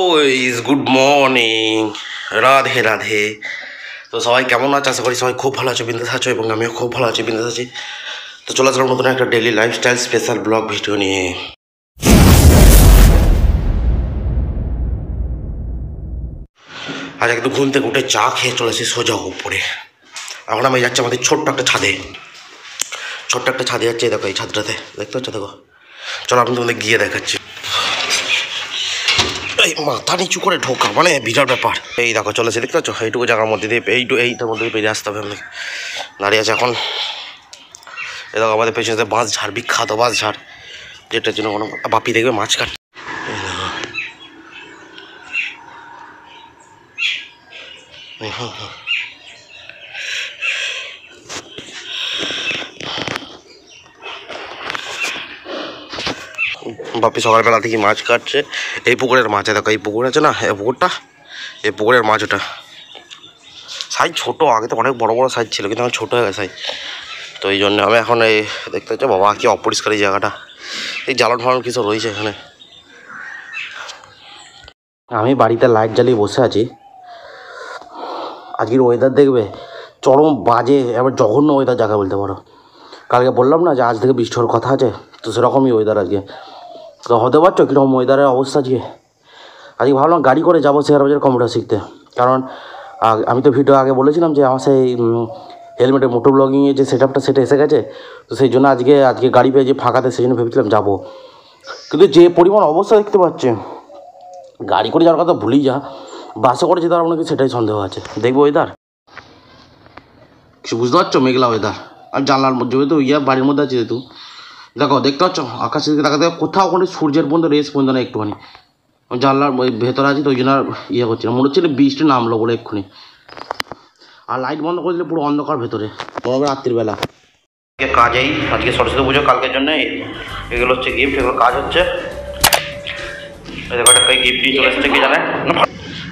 ওইস good morning, Radhe Radhe. তো সবাই কেমন আছে? আশা করি সবাই খুব ভালো আছে, বিন্দাস আছো, এবং আমিও খুব ভালো আছি, বিন্দাস আছি। তো চলে আসলাম নতুন একটা daily lifestyle special blog video নিয়ে। আজ একটু ঘুম থেকে উঠে চা খেয়ে চলেছি সোজা উপরে। এখন আমি যাচ্ছি আমাদের ছোট্ট একটা ছাদে যাচ্ছে। দেখো এই ছাদটাতে দেখতে পাচ্ছ, দেখো। চলো আমি তোমাদের গিয়ে দেখাচ্ছি। এই মাথা নিচু করে ঢোকা মানে বিরাট ব্যাপার। এই দেখো চলেছে, দেখতে পাচ্ছ, এইটুকু জায়গার মধ্যে দিয়ে এইটার মধ্যে দিয়ে বেরিয়ে আসতে হবে। আমি দাঁড়িয়ে আছে এখন। এই দেখো আমাদের পেছনে বাঁশ ঝাড়, বিখ্যাত বাঁশ ঝাড়, যেটার জন্য কোনো বাপি দেখবে মাছ কাট। বাপি সকালবেলা থেকে মাছ কাটছে। এই পুকুরের মাছ, দেখো এই পুকুর আছে না, এই পুকুরটা, এই পুকুরের মাছ। ওটা সাইজ ছোটো, আগে তো অনেক বড় বড় সাইজ ছিল, কিন্তু এখন ছোটো হয়ে গেছে সাইজ। তো এই জন্য আমি এখন এই দেখতে পাচ্ছি, বাবা কি অপরিষ্কার এই জায়গাটা। এই জ্বালন ফালন কিছু রয়েছে এখানে। আমি বাড়িতে লাইট জ্বালিয়ে বসে আছি। আজকের ওয়েদার দেখবে চরম বাজে, এবার জঘন্য ওয়েদার জায়গা বলতে পারো। কালকে বললাম না যে আজ থেকে বৃষ্টি হওয়ার কথা আছে, তো সেরকমই ওয়েদার আজকে। তো হতে পারছো কীরকম ওয়েদারের অবস্থা আজকে। আজকে ভাবলাম গাড়ি করে যাবো শেয়ার বাজার কম্পিউটার শিখতে, কারণ আমি তো ভিডিও আগে বলেছিলাম যে আমার সেই হেলমেটে মোটো ব্লগিংয়ে যে সেটআপটা সেটা এসে গেছে। তো সেই জন্য আজকে গাড়ি পেয়ে যে ফাঁকাতে, সেই জন্য ভেবেছিলাম যাবো। কিন্তু যে পরিমাণ অবস্থা দেখতে পাচ্ছে, গাড়ি করে যাওয়ার কথা ভুলেই যা, বাসে করে যেতে পারবো নাকি সেটাই সন্দেহ আছে। দেখবো ওয়েদার কিছু বুঝতে পারছো, মেঘলা ওয়েদার। আর জানলার মধ্যে তো বাড়ির মধ্যে আছে যেহেতু, দেখো দেখতে পাচ্ছ আকাশের দিকে তাকাতে, কোথাও কোনো সূর্যের পর্যন্ত রেস পর্যন্ত না একটুখানি। জানলার ওই ভেতরে আছি তো ওই জন্য আর করছি না, মনে হচ্ছে বৃষ্টি নামলো বলে এক্ষুনি। আর লাইট বন্ধ করে দিলে পুরো অন্ধকার ভেতরে, মনে হবে রাত্রিবেলা। কাজেই আজকে সরস্বতী পুজো, কালকের জন্য এগুলো হচ্ছে গিফট, এগুলো কাজ হচ্ছে। দেখো একটা গিফট নিয়ে চলে এসছে, কে জানে।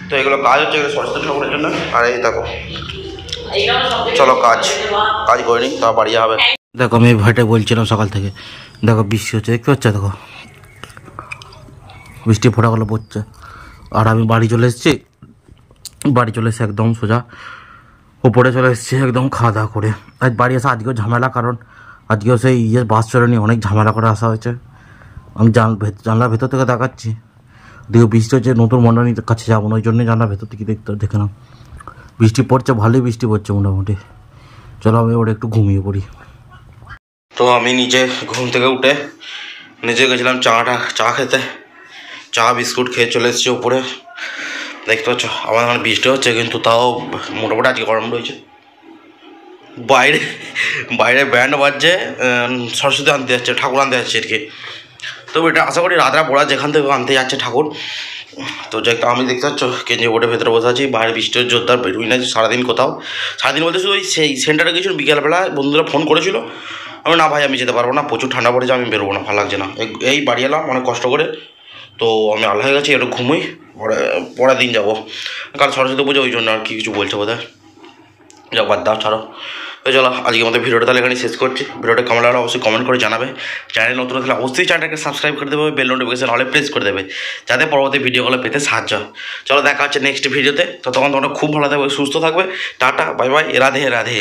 তো এগুলো কাজ হচ্ছে, এগুলো সরস্বতী ঠাকুরের জন্য। আর এই দেখো, চলো কাজ করে নিই, তা বাড়ি হবে। দেখো আমি ভাইটা বলছিলাম সকাল থেকে, দেখো বৃষ্টি হচ্ছে, দেখতে পাচ্ছ, দেখো বৃষ্টি ফোঁটাগুলো পড়ছে। আর আমি বাড়ি চলে এসেছি, একদম সোজা উপরে চলে এসেছি একদম খাওয়া দাওয়া করে। আজ বাড়ি আসা আজকেও ঝামেলা, কারণ আজকেও সেই বাস চলে নিয়ে অনেক ঝামেলা করে আসা হয়েছে। আমি জানলার ভেতর থেকে দেখাচ্ছি, দেখো বৃষ্টি হচ্ছে, নতুন মন্ডলীর কাছে যাবো না, ওই জন্যই জানলার ভেতর থেকে দেখে নাও। বৃষ্টি পড়ছে, ভালোই বৃষ্টি পড়ছে মোটামুটি। চলো আমি ওটা একটু ঘুমিয়ে পড়ি। তো আমি নিজে ঘুম থেকে উঠে নিজে গেছিলাম চা খেতে। চা বিস্কুট খেয়ে চলে এসেছি উপরে। দেখতে পাচ্ছ আমার এখানে বৃষ্টি হচ্ছে, কিন্তু তাও মোটামুটি আজকে গরম রয়েছে। বাইরে ব্যান্ড বাজছে, সরস্বতী আনতে যাচ্ছে, ঠাকুর আনতে যাচ্ছে আর কি। তো এটা আশা করি রাতরা পড়া যেখান থেকে আনতে যাচ্ছে ঠাকুর। তো যাই, আমি দেখতে পাচ্ছ কেঞ্জি বোর্ডের ভেতরে বসে আছি। বাইরে বৃষ্টির জোরদার, বেরোই না সারাদিন কোথাও। সারাদিন বলতে শুধু ওই সেই সেন্টারে গেছিল, বিকেলবেলা বন্ধুরা ফোন করেছিল। আমি না ভাই আমি যেতে পারবো না, প্রচুর ঠান্ডা পড়েছে, আমি বেরোবো না, ভালো লাগছে না। এই বাড়ি এলাম অনেক কষ্ট করে। তো আমি আলাদা হয়ে গেছি, একটু ঘুমোই, পরের দিন যাবো। কাল সরস্বতী পুজো, ওই জন্য আর কি কিছু বলছে বোধ হয়। যাক বাদ দাও, ছাড়ো। তো চলো আজকে আমাদের ভিডিওটা তাহলে এখানে শেষ করছি। ভিডিওটা কেমন লাগলো অবশ্যই কমেন্ট করে জানাবে। চ্যানেল নতুন থাকলে অবশ্যই চ্যানেলটাকে সাবস্ক্রাইব করে দেবে, বেল নোটিফিকেশন হলে প্রেস করে দেবে, যাতে পরবর্তী ভিডিওগুলো পেতে সাহায্য হয়। চলো দেখা হচ্ছে নেক্সট ভিডিওতে। ততক্ষণ তোমরা খুব ভালো থাকবে, সুস্থ থাকবে। Tata, bye bye, Radhe Radhe.